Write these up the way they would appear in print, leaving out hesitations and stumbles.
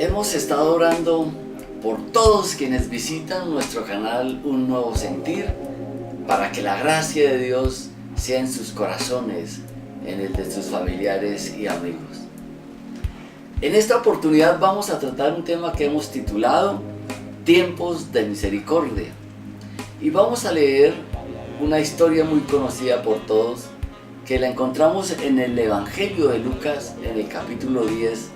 Hemos estado orando por todos quienes visitan nuestro canal Un Nuevo Sentir, para que la gracia de Dios sea en sus corazones, en el de sus familiares y amigos. En esta oportunidad vamos a tratar un tema que hemos titulado Tiempos de Misericordia, y vamos a leer una historia muy conocida por todos, que la encontramos en el Evangelio de Lucas, en el capítulo 10,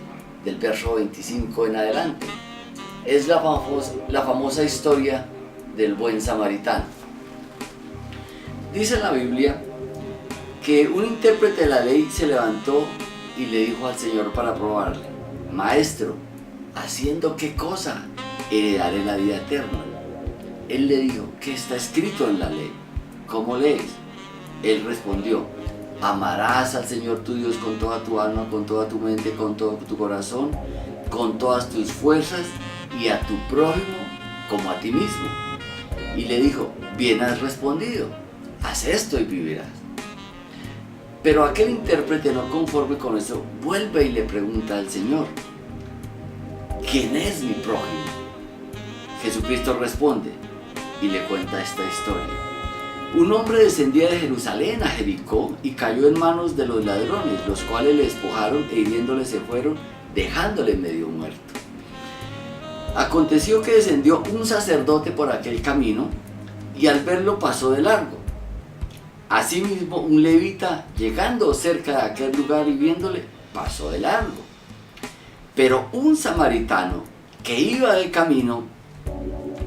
del verso 25 en adelante. Es la famosa historia del buen samaritano. Dice en la Biblia que un intérprete de la ley se levantó y le dijo al Señor para probarle: Maestro, ¿haciendo qué cosa heredaré la vida eterna? Él le dijo: ¿qué está escrito en la ley? ¿Cómo lees? Él respondió: amarás al Señor tu Dios con toda tu alma, con toda tu mente, con todo tu corazón, con todas tus fuerzas, y a tu prójimo como a ti mismo. Y le dijo: bien has respondido, haz esto y vivirás. Pero aquel intérprete, no conforme con eso, vuelve y le pregunta al Señor: ¿quién es mi prójimo? Jesucristo responde y le cuenta esta historia. Un hombre descendía de Jerusalén a Jericó y cayó en manos de los ladrones, los cuales le despojaron e hiriéndole se fueron, dejándole medio muerto. Aconteció que descendió un sacerdote por aquel camino y al verlo pasó de largo. Asimismo, un levita, llegando cerca de aquel lugar y viéndole, pasó de largo. Pero un samaritano que iba de camino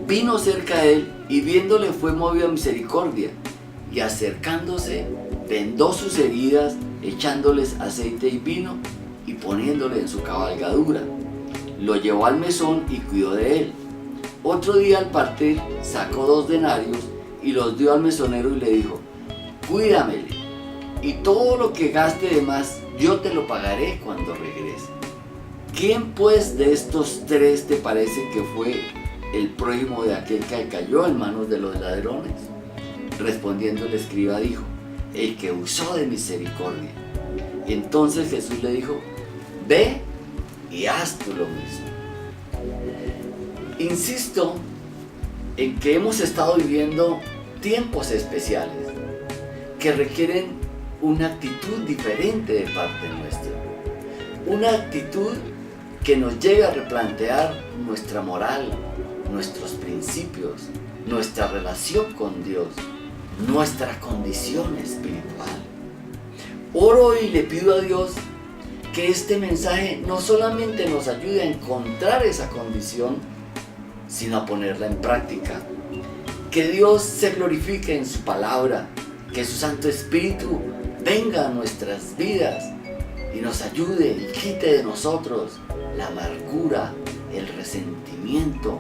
vino cerca de él y viéndole fue movido a misericordia, y acercándose vendó sus heridas, echándoles aceite y vino y poniéndole en su cabalgadura. Lo llevó al mesón y cuidó de él. Otro día al partir sacó 2 denarios y los dio al mesonero y le dijo: cuídamele, y todo lo que gaste de más yo te lo pagaré cuando regrese. ¿Quién pues de estos 3 te parece que fue el prójimo de aquel que cayó en manos de los ladrones? Respondiendo el escriba dijo: el que usó de misericordia. Entonces Jesús le dijo: ve y haz tú lo mismo. Insisto en que hemos estado viviendo tiempos especiales que requieren una actitud diferente de parte nuestra, una actitud que nos lleve a replantear nuestra moral, nuestros principios, nuestra relación con Dios, nuestra condición espiritual. Oro y le pido a Dios que este mensaje no solamente nos ayude a encontrar esa condición, sino a ponerla en práctica. Que Dios se glorifique en su palabra, que su Santo Espíritu venga a nuestras vidas y nos ayude y quite de nosotros la amargura, el resentimiento,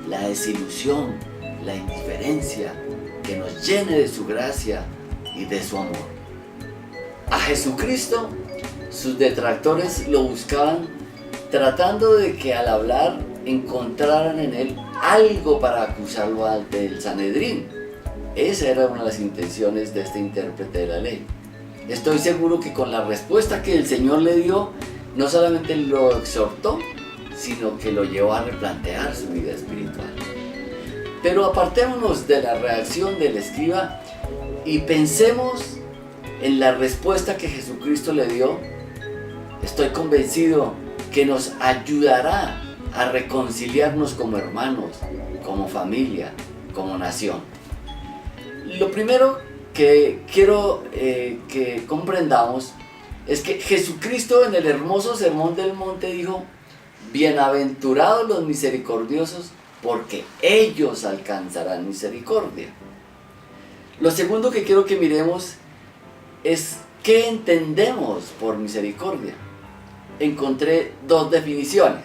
la desilusión, la indiferencia, que nos llene de su gracia y de su amor. A Jesucristo, sus detractores lo buscaban tratando de que al hablar encontraran en él algo para acusarlo ante el Sanedrín. Esa era una de las intenciones de este intérprete de la ley. Estoy seguro que con la respuesta que el Señor le dio, no solamente lo exhortó, sino que lo llevó a replantear su vida espiritual. Pero apartémonos de la reacción del escriba y pensemos en la respuesta que Jesucristo le dio. Estoy convencido que nos ayudará a reconciliarnos como hermanos, como familia, como nación. Lo primero que quiero que comprendamos es que Jesucristo en el hermoso sermón del monte dijo: bienaventurados los misericordiosos, porque ellos alcanzarán misericordia. Lo segundo que quiero que miremos es qué entendemos por misericordia. Encontré 2 definiciones.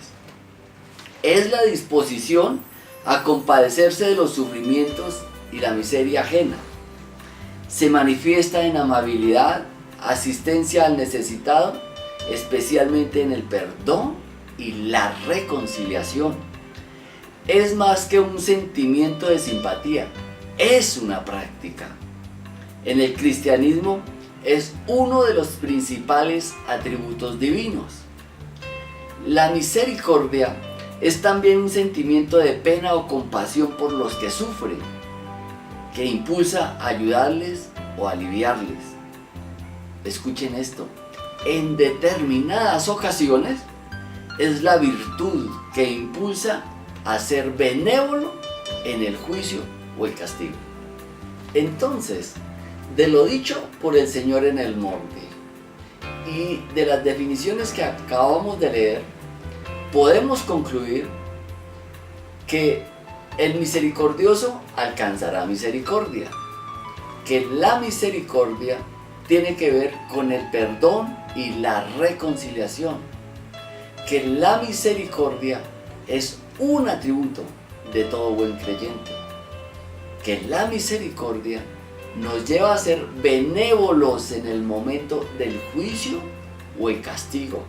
Es la disposición a compadecerse de los sufrimientos y la miseria ajena. Se manifiesta en amabilidad, asistencia al necesitado, especialmente en el perdón y la reconciliación. Es más que un sentimiento de simpatía, es una práctica. En el cristianismo es uno de los principales atributos divinos. La misericordia es también un sentimiento de pena o compasión por los que sufren, que impulsa a ayudarles o aliviarles. Escuchen esto, en determinadas ocasiones es la virtud que impulsa a ser benévolo en el juicio o el castigo. Entonces, de lo dicho por el Señor en el monte y de las definiciones que acabamos de leer, podemos concluir que el misericordioso alcanzará misericordia, que la misericordia tiene que ver con el perdón y la reconciliación, que la misericordia es un atributo de todo buen creyente, que la misericordia nos lleva a ser benévolos en el momento del juicio o el castigo,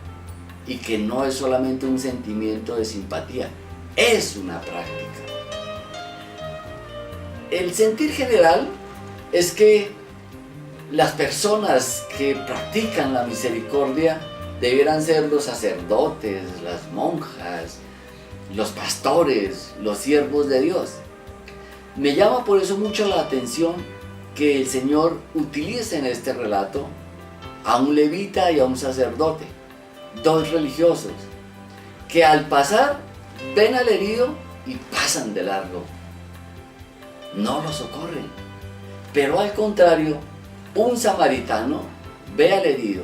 y que no es solamente un sentimiento de simpatía, es una práctica. El sentir general es que las personas que practican la misericordia debieran ser los sacerdotes, las monjas, los pastores, los siervos de Dios. Me llama por eso mucho la atención que el Señor utilice en este relato a un levita y a un sacerdote, dos religiosos, que al pasar ven al herido y pasan de largo. No lo socorren, pero al contrario, un samaritano ve al herido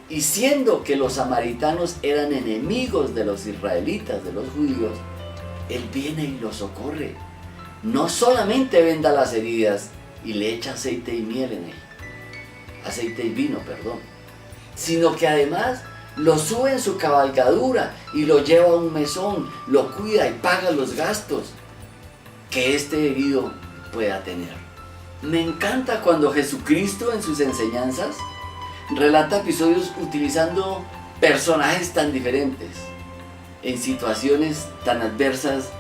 y siendo que los samaritanos eran enemigos de los israelitas, de los judíos, él viene y lo socorre. No solamente venda las heridas y le echa aceite y miel en él, aceite y vino, perdón, sino que además lo sube en su cabalgadura y lo lleva a un mesón, lo cuida y paga los gastos que este herido pueda tener. Me encanta cuando Jesucristo en sus enseñanzas relata episodios utilizando personajes tan diferentes, en situaciones tan adversas.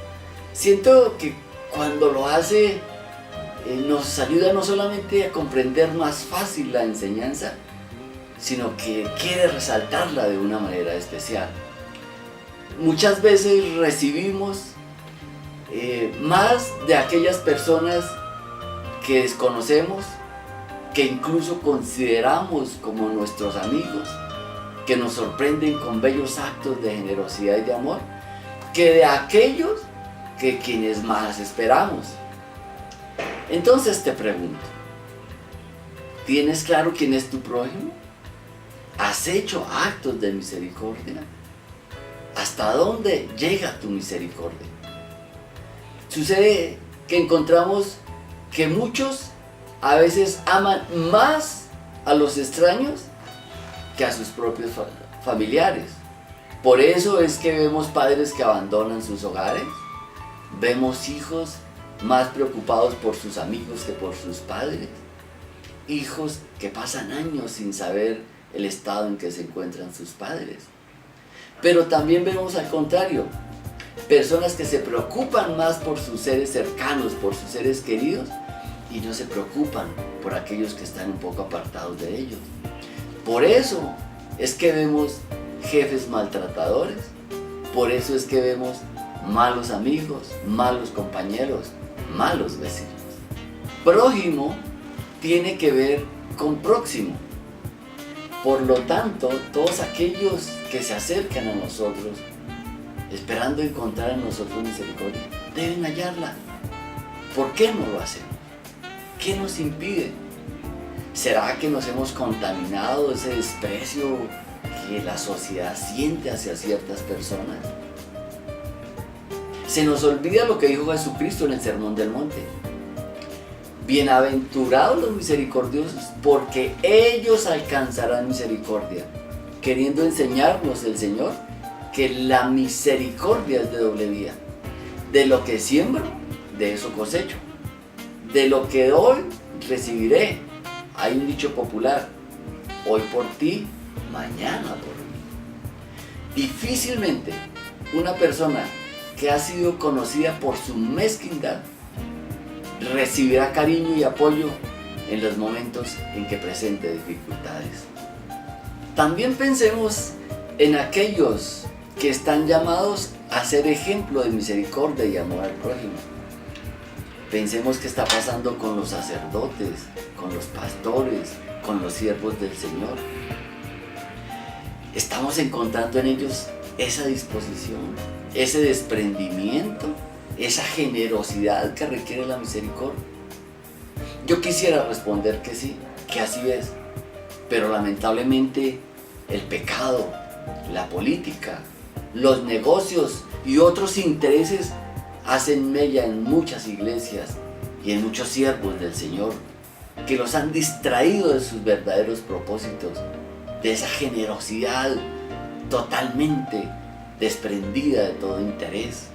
Siento que cuando lo hace nos ayuda no solamente a comprender más fácil la enseñanza, sino que quiere resaltarla de una manera especial. Muchas veces recibimos más de aquellas personas que desconocemos, que incluso consideramos como nuestros amigos, que nos sorprenden con bellos actos de generosidad y de amor, que de aquellos que quienes más esperamos. Entonces te pregunto, ¿tienes claro quién es tu prójimo? ¿Has hecho actos de misericordia? ¿Hasta dónde llega tu misericordia? Sucede que encontramos que muchos a veces aman más a los extraños que a sus propios familiares. Por eso es que vemos padres que abandonan sus hogares, vemos hijos más preocupados por sus amigos que por sus padres, hijos que pasan años sin saber el estado en que se encuentran sus padres. Pero también vemos al contrario, personas que se preocupan más por sus seres cercanos, por sus seres queridos, y no se preocupan por aquellos que están un poco apartados de ellos. Por eso es que vemos jefes maltratadores, por eso es que vemos malos amigos, malos compañeros, malos vecinos. Prójimo tiene que ver con próximo. Por lo tanto, todos aquellos que se acercan a nosotros, esperando encontrar en nosotros misericordia, deben hallarla. ¿Por qué no lo hacemos? ¿Qué nos impide? ¿Será que nos hemos contaminado de ese desprecio que la sociedad siente hacia ciertas personas? Se nos olvida lo que dijo Jesucristo en el Sermón del Monte. Bienaventurados los misericordiosos, porque ellos alcanzarán misericordia. Queriendo enseñarnos el Señor que la misericordia es de doble vía. De lo que siembro, de eso cosecho. De lo que doy, recibiré. Hay un dicho popular: hoy por ti, mañana por mí. Difícilmente una persona que ha sido conocida por su mezquindad recibirá cariño y apoyo en los momentos en que presente dificultades. También pensemos en aquellos que están llamados a ser ejemplo de misericordia y amor al prójimo. Pensemos qué está pasando con los sacerdotes, con los pastores, con los siervos del Señor. Estamos encontrando en ellos esa disposición, ese desprendimiento, esa generosidad que requiere la misericordia. Yo quisiera responder que sí, que así es, pero lamentablemente el pecado, la política, los negocios y otros intereses hacen mella en muchas iglesias y en muchos siervos del Señor, que los han distraído de sus verdaderos propósitos, de esa generosidad totalmente desprendida de todo interés.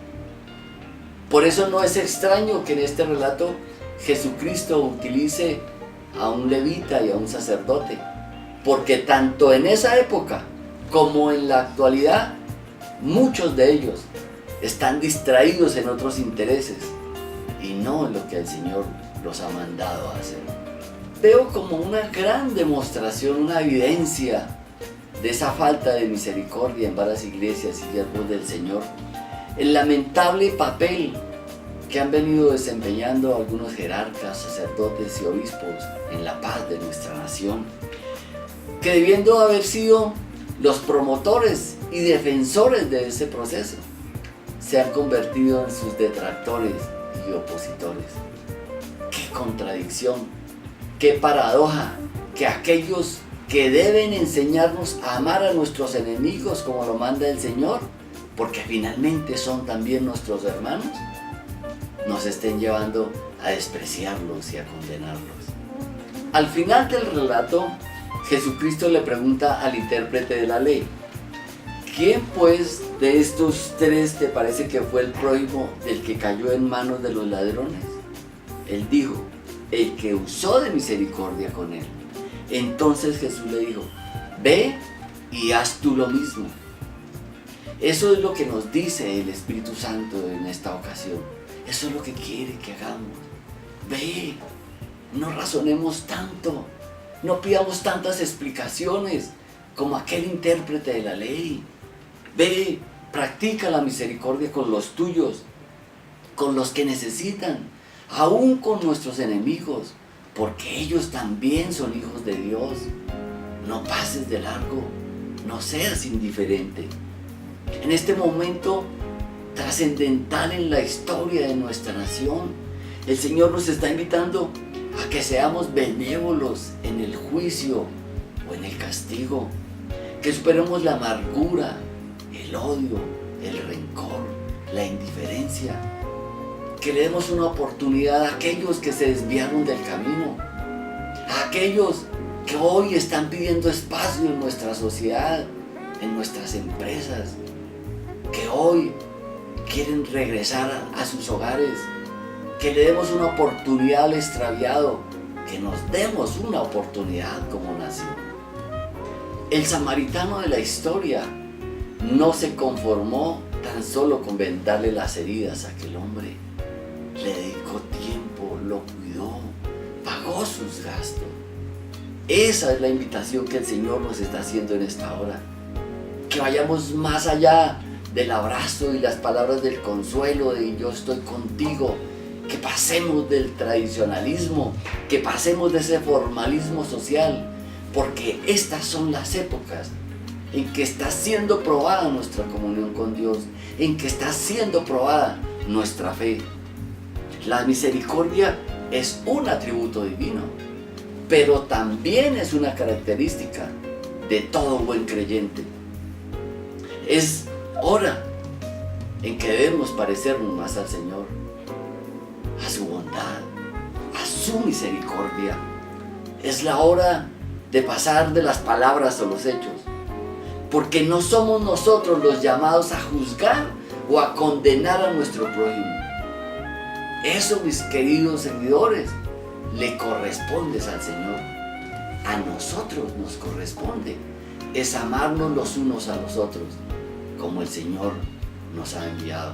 Por eso no es extraño que en este relato Jesucristo utilice a un levita y a un sacerdote, porque tanto en esa época como en la actualidad, muchos de ellos están distraídos en otros intereses y no en lo que el Señor los ha mandado a hacer. Veo como una gran demostración, una evidencia de esa falta de misericordia en varias iglesias y siervos del Señor, el lamentable papel que han venido desempeñando algunos jerarcas, sacerdotes y obispos en la paz de nuestra nación, que debiendo haber sido los promotores y defensores de ese proceso, se han convertido en sus detractores y opositores. ¡Qué contradicción! ¡Qué paradoja! Que aquellos que deben enseñarnos a amar a nuestros enemigos como lo manda el Señor, porque finalmente son también nuestros hermanos, nos estén llevando a despreciarlos y a condenarlos. Al final del relato, Jesucristo le pregunta al intérprete de la ley: ¿quién pues de estos tres te parece que fue el prójimo del que cayó en manos de los ladrones? Él dijo: el que usó de misericordia con él. Entonces Jesús le dijo: ve y haz tú lo mismo. Eso es lo que nos dice el Espíritu Santo en esta ocasión. Eso es lo que quiere que hagamos. Ve, no razonemos tanto, no pidamos tantas explicaciones como aquel intérprete de la ley. Ve, practica la misericordia con los tuyos, con los que necesitan, aún con nuestros enemigos, porque ellos también son hijos de Dios. No pases de largo, no seas indiferente. En este momento trascendental en la historia de nuestra nación, el Señor nos está invitando a que seamos benévolos en el juicio o en el castigo, que superemos la amargura, el odio, el rencor, la indiferencia, que le demos una oportunidad a aquellos que se desviaron del camino, a aquellos que hoy están pidiendo espacio en nuestra sociedad, en nuestras empresas, que hoy quieren regresar a sus hogares, que le demos una oportunidad al extraviado, que nos demos una oportunidad como nación. El samaritano de la historia no se conformó tan solo con vendarle las heridas a aquel hombre. Le dedicó tiempo, lo cuidó, pagó sus gastos. Esa es la invitación que el Señor nos está haciendo en esta hora. Que vayamos más allá del abrazo y las palabras del consuelo de yo estoy contigo, que pasemos del tradicionalismo, que pasemos de ese formalismo social, porque estas son las épocas en que está siendo probada nuestra comunión con Dios, en que está siendo probada nuestra fe. La misericordia es un atributo divino, pero también es una característica de todo buen creyente. Es hora en que debemos parecernos más al Señor, a su bondad, a su misericordia. Es la hora de pasar de las palabras a los hechos, porque no somos nosotros los llamados a juzgar o a condenar a nuestro prójimo. Eso, mis queridos seguidores, le corresponde al Señor. A nosotros nos corresponde es amarnos los unos a los otros, como el Señor nos ha enviado,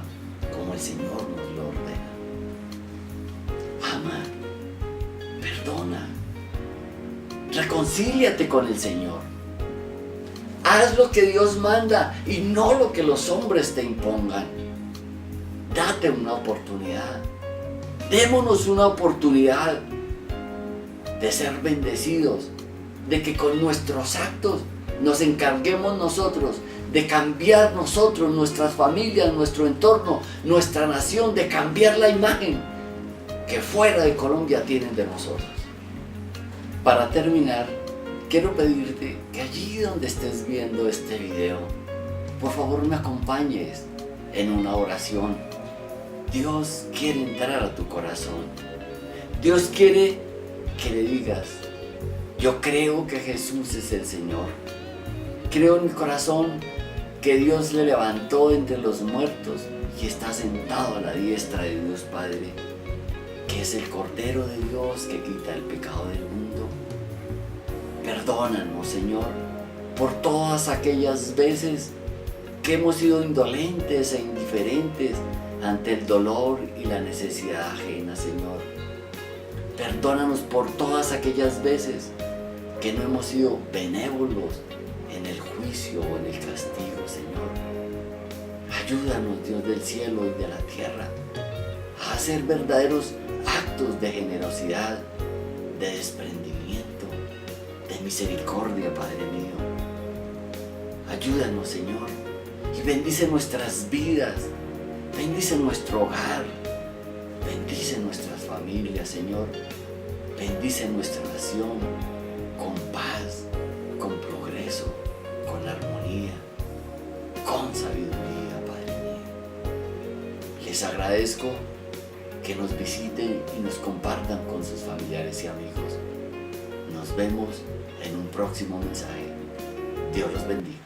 como el Señor nos lo ordena. Ama, perdona, reconcíliate con el Señor. Haz lo que Dios manda y no lo que los hombres te impongan. Date una oportunidad. Démonos una oportunidad de ser bendecidos, de que con nuestros actos nos encarguemos nosotros de cambiar nosotros, nuestras familias, nuestro entorno, nuestra nación, de cambiar la imagen que fuera de Colombia tienen de nosotros. Para terminar, quiero pedirte que allí donde estés viendo este video, por favor me acompañes en una oración. Dios quiere entrar a tu corazón. Dios quiere que le digas: yo creo que Jesús es el Señor. Creo en mi corazón que Dios le levantó entre los muertos y está sentado a la diestra de Dios Padre, que es el Cordero de Dios que quita el pecado del mundo. Perdónanos, Señor, por todas aquellas veces que hemos sido indolentes e indiferentes ante el dolor y la necesidad ajena, Señor. Perdónanos por todas aquellas veces que no hemos sido benévolos en el juicio o en el castigo, Señor. Ayúdanos, Dios del cielo y de la tierra, a hacer verdaderos actos de generosidad, de desprendimiento, de misericordia, Padre mío. Ayúdanos, Señor, y bendice nuestras vidas, bendice nuestro hogar, bendice nuestras familias, Señor, bendice nuestra nación con paz, con progreso, con armonía, con sabiduría, Padre mío. Les agradezco que nos visiten y nos compartan con sus familiares y amigos. Nos vemos en un próximo mensaje. Dios los bendiga.